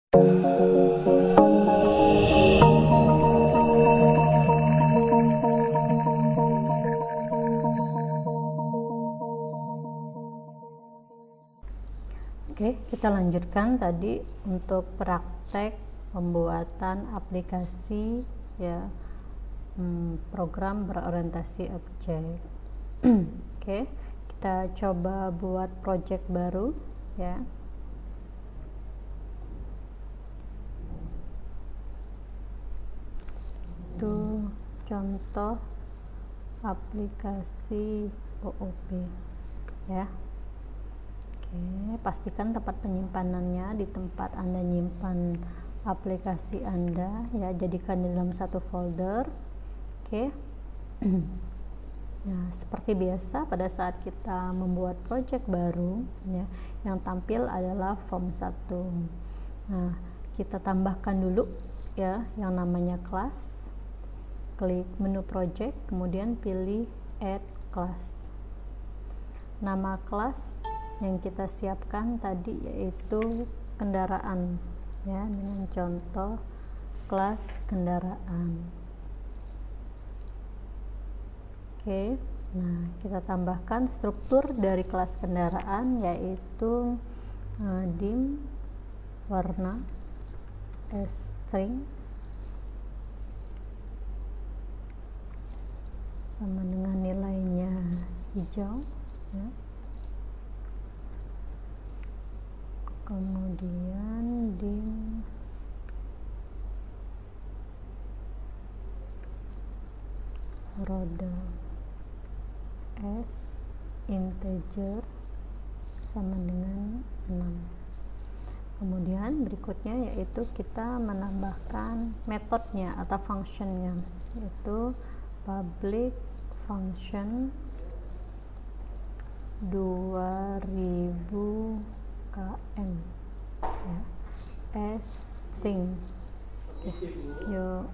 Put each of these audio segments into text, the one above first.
Oke, kita lanjutkan tadi untuk praktek pembuatan aplikasi ya, program berorientasi objek. Oke, kita coba buat project baru ya. Itu contoh aplikasi OOP ya. Oke, pastikan tempat penyimpanannya di tempat Anda nyimpan aplikasi Anda ya, jadikan di dalam satu folder. Oke. Nah, seperti biasa pada saat kita membuat project baru ya, yang tampil adalah form 1. Nah, kita tambahkan dulu ya yang namanya class. Klik menu project, kemudian pilih add class. Nama kelas yang kita siapkan tadi yaitu kendaraan ya, dengan contoh kelas kendaraan. Oke, nah kita tambahkan struktur dari kelas kendaraan yaitu dim warna string sama dengan nilainya hijau ya. Kemudian dim roda s integer sama dengan 6. Kemudian berikutnya yaitu kita menambahkan metodenya atau functionnya, yaitu public function 2000 km ya, string. Yuk.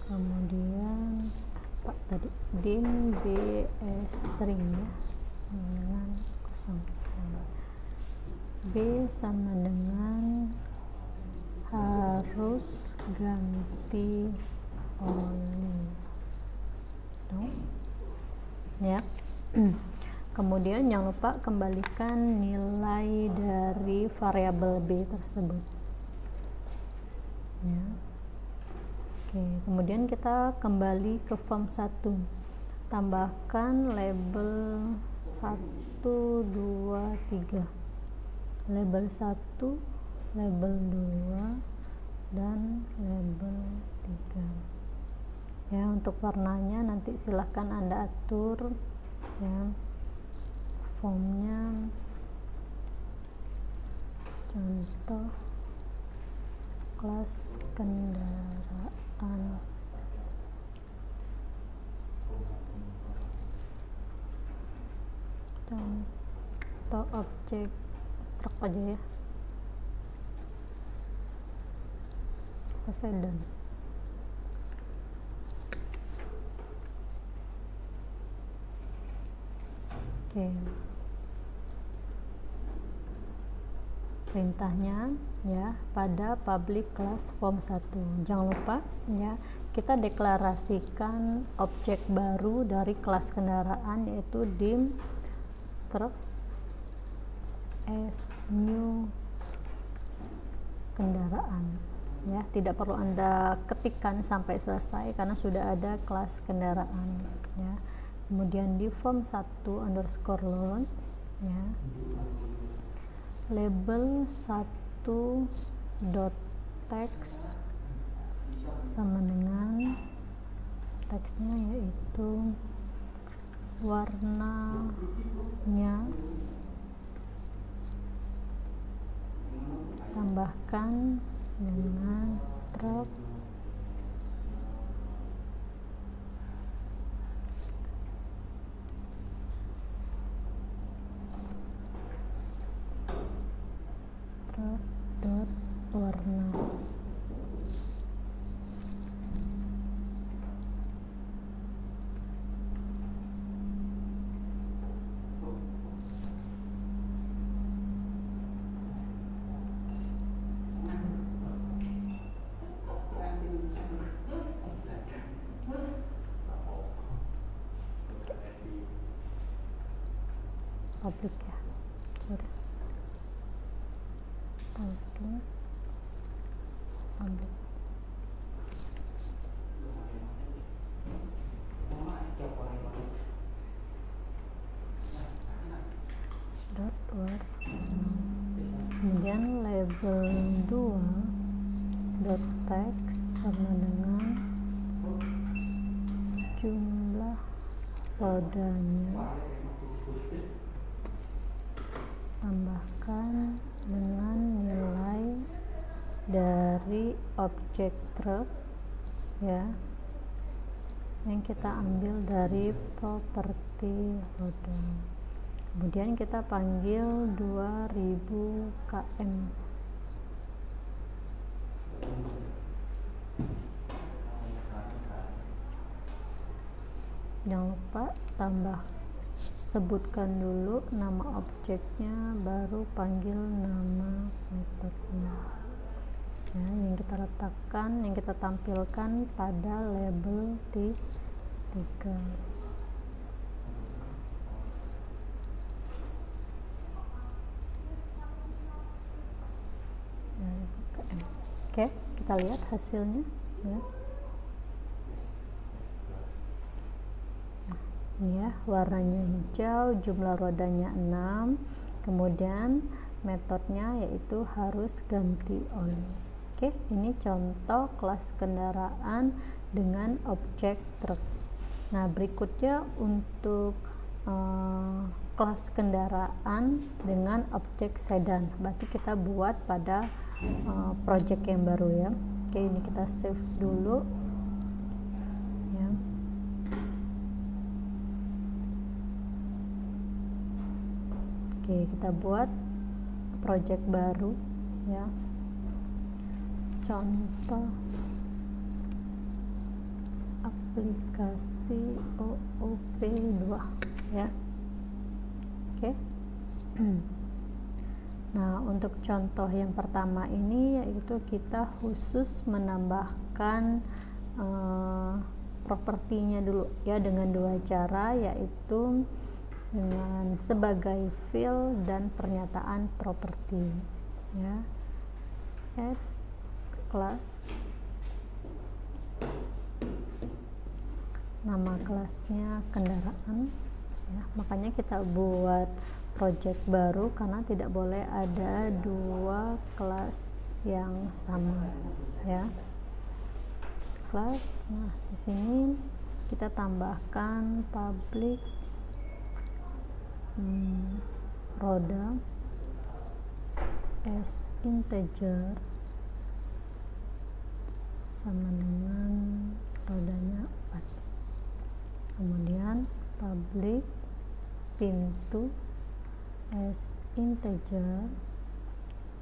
Kemudian apa tadi, dim b string ya, dengan 0. B sama dengan harus ganti oli ya. Kemudian jangan lupa kembalikan nilai dari variabel B tersebut ya. Oke, kemudian kita kembali ke form 1, tambahkan label 1, 2, 3, label 1, label 2, dan label 3 ya. Untuk warnanya nanti silahkan Anda atur ya. Formnya contoh kelas kendaraan, contoh objek truk aja ya, sedan. Oke, perintahnya ya pada public class form 1. Jangan lupa ya, kita deklarasikan objek baru dari kelas kendaraan yaitu dim truk as new kendaraan ya. Tidak perlu Anda ketikkan sampai selesai karena sudah ada kelas kendaraan ya. Kemudian di form 1 underscore load ya, label 1 dot text sama dengan teksnya yaitu warnanya, tambahkan dengan truk dot warna. public ya, sorry, public dot word, kemudian label 2 dot text sama dengan jumlah rodanya, tambahkan dengan nilai dari objek truk ya, yang kita ambil dari properti roda. Kemudian kita panggil 2000 km. Jangan lupa sebutkan dulu nama objeknya, baru panggil nama metodenya ya, yang kita letakkan, yang kita tampilkan pada label T3 Oke, kita lihat hasilnya ya. Ini ya, warnanya hijau, jumlah rodanya 6, kemudian metodenya yaitu harus ganti oli. Oke, ini contoh kelas kendaraan dengan objek truk. Nah, berikutnya untuk kelas kendaraan dengan objek sedan, berarti kita buat pada project yang baru ya. Oke, ini kita save dulu ya. Oke, kita buat project baru ya. Contoh aplikasi OOP2 ya. Oke. Nah, untuk contoh yang pertama ini yaitu kita khusus menambahkan propertinya dulu ya, dengan dua cara, yaitu dengan sebagai field dan pernyataan properti ya. Add class, nama kelasnya kendaraan ya. Makanya kita buat project baru karena tidak boleh ada dua kelas yang sama ya. Kelas, nah di sini kita tambahkan public roda as integer sama dengan rodanya 4, kemudian public pintu as integer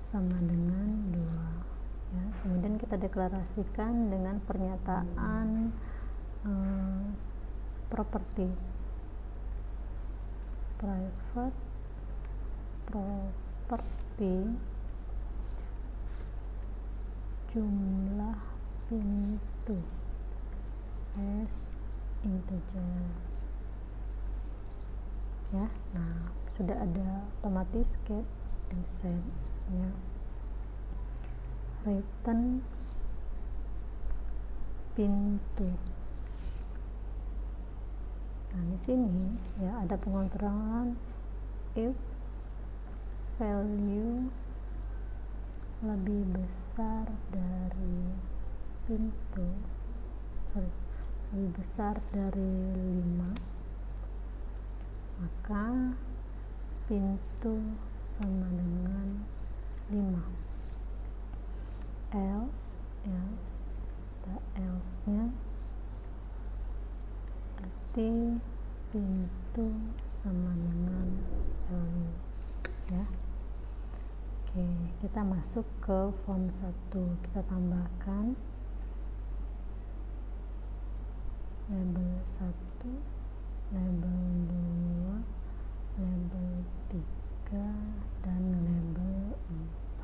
sama dengan 2 ya. Kemudian kita deklarasikan dengan pernyataan properti private property jumlah pintu as integer ya. Nah, sudah ada otomatis get and send ya. Return pintu. Nah, di sini ya ada pengontrolan if value lebih besar dari pintu, lebih besar dari 5, maka pintu sama dengan 5. Else ya, else nya berarti pintu sama dengan value ya. Oke, kita masuk ke form 1, kita tambahkan label 1, label 2, label 3, dan label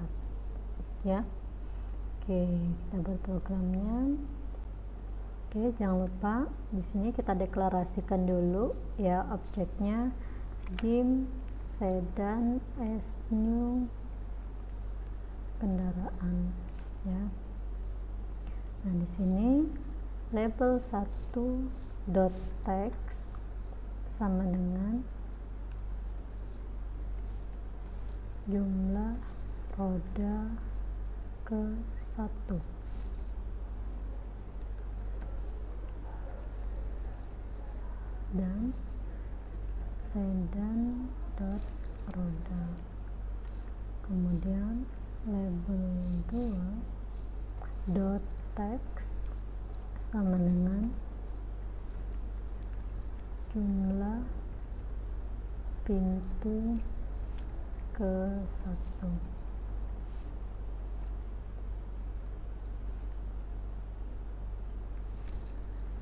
4 ya. Oke, kita buat programnya. Oke, jangan lupa di sini kita deklarasikan dulu ya objeknya dim sedan as new kendaraan ya. Nah, di sini label 1 dot text sama dengan jumlah roda ke 1. Dan sedan dot roda, kemudian label 2 dot text sama dengan jumlah pintu ke 1.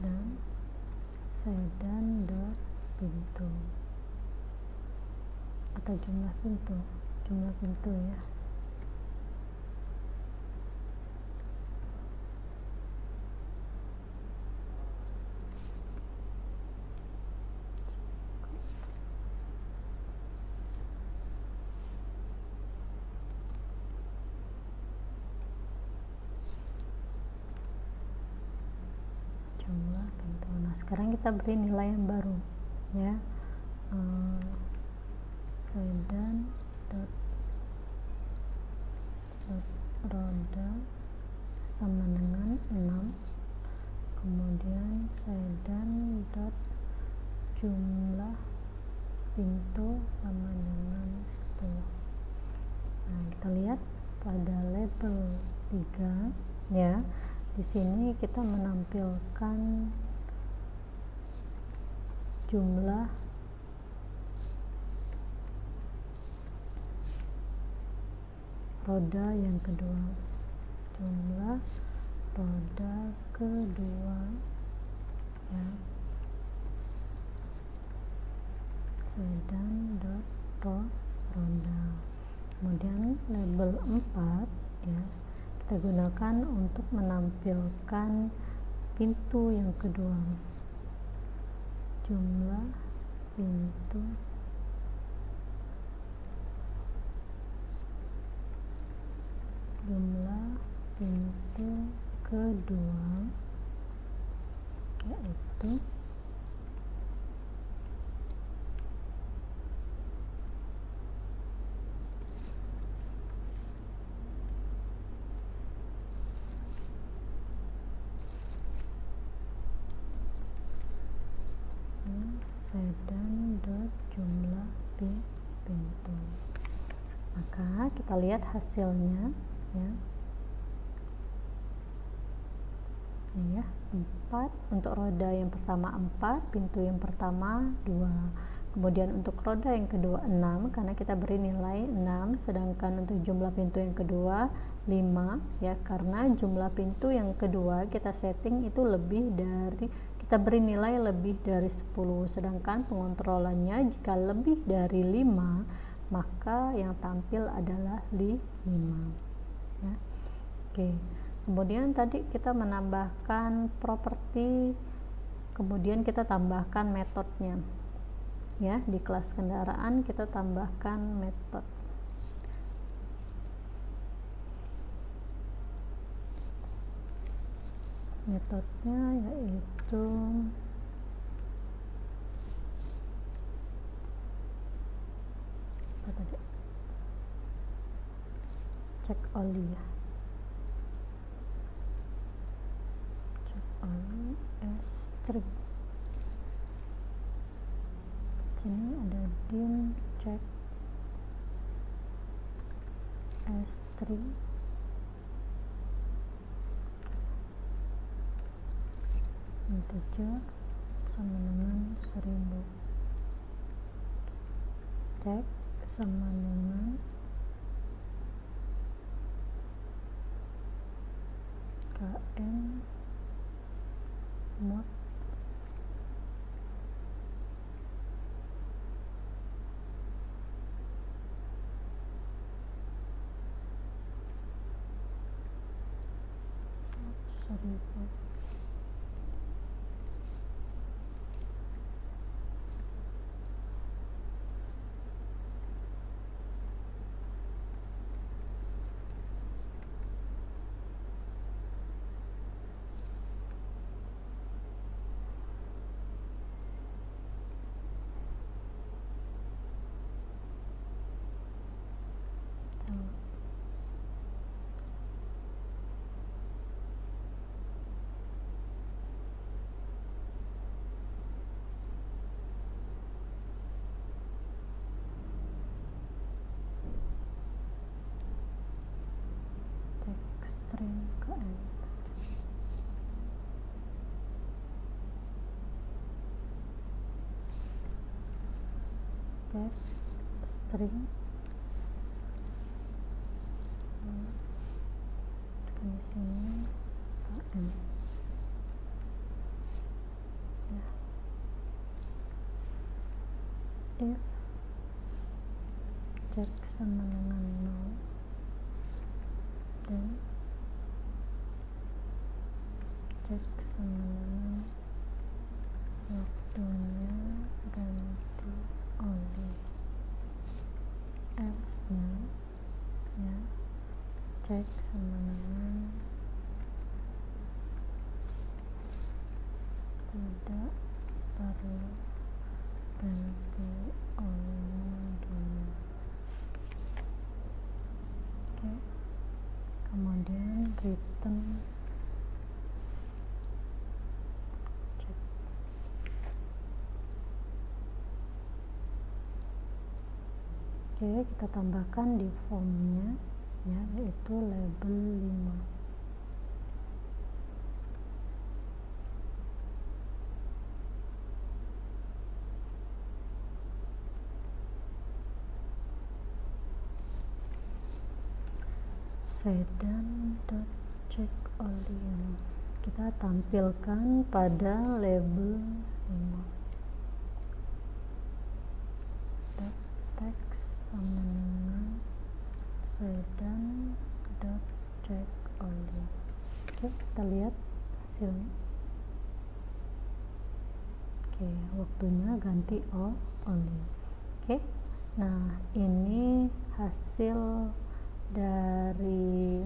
Dan sedan dot pintu atau jumlah pintu ya. Jumlah pintu. Nah, sekarang kita beri nilai yang baru ya. Sedan dot roda sama dengan 6, kemudian sedan dot jumlah pintu sama dengan 10. Nah, kita lihat pada label 3 ya. Di sini kita menampilkan jumlah roda yang kedua, jumlah roda kedua ya, sedan dot roda. Kemudian label 4 ya, kita gunakan untuk menampilkan pintu yang kedua, jumlah pintu kedua yaitu sedan dot jumlah pintu. Maka kita lihat hasilnya ya. Ini ya, 4 untuk roda yang pertama 4, pintu yang pertama 2. Kemudian untuk roda yang kedua 6 karena kita beri nilai 6, sedangkan untuk jumlah pintu yang kedua 5 ya, karena jumlah pintu yang kedua kita setting itu kita beri nilai lebih dari 10, sedangkan pengontrolannya jika lebih dari 5 maka yang tampil adalah 5 ya. Oke. Kemudian tadi kita menambahkan properti, kemudian kita tambahkan metodenya ya. Di kelas kendaraan kita tambahkan metode. Metodenya yaitu apa tadi? Cek oli ya. S3. Sini ada dim check S3 integer sama dengan 1000, tag sama dengan km mod string ke end. Tag string di sini ke end. Ya. If cek sama dengan 0 dan cek sama dengan waktunya ganti oli, else nya ya cek sama dengan tidak perlu ganti olinya dulu. Oke, kemudian return cek. Oke, kita tambahkan di formnya ya, yaitu label 5. Sedan.check oli kita tampilkan pada label 5. Text sama dengan sedan.check oli. Oke, kita lihat hasilnya. Oke, waktunya ganti oli. Oke, nah ini hasil dari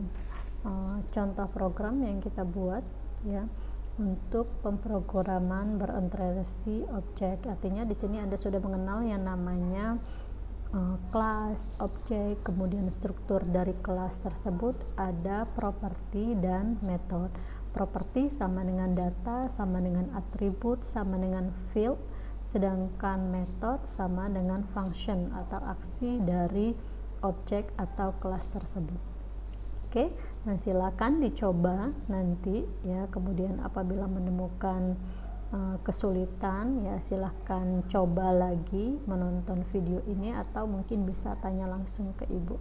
contoh program yang kita buat ya untuk pemrograman berinteraksi objek. Artinya di sini Anda sudah mengenal yang namanya kelas, objek, kemudian struktur dari kelas tersebut, ada properti dan method. Properti sama dengan data, sama dengan atribut, sama dengan field, sedangkan method sama dengan function atau aksi dari objek atau kelas tersebut. Oke, nah silakan dicoba nanti ya, kemudian apabila menemukan kesulitan ya silahkan coba lagi menonton video ini atau mungkin bisa tanya langsung ke ibu.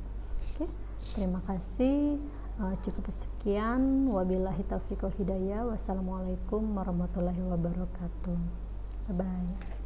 Oke, terima kasih. Cukup sekian, wabillahi taufiq wal hidayah. Wassalamualaikum warahmatullahi wabarakatuh. Bye bye.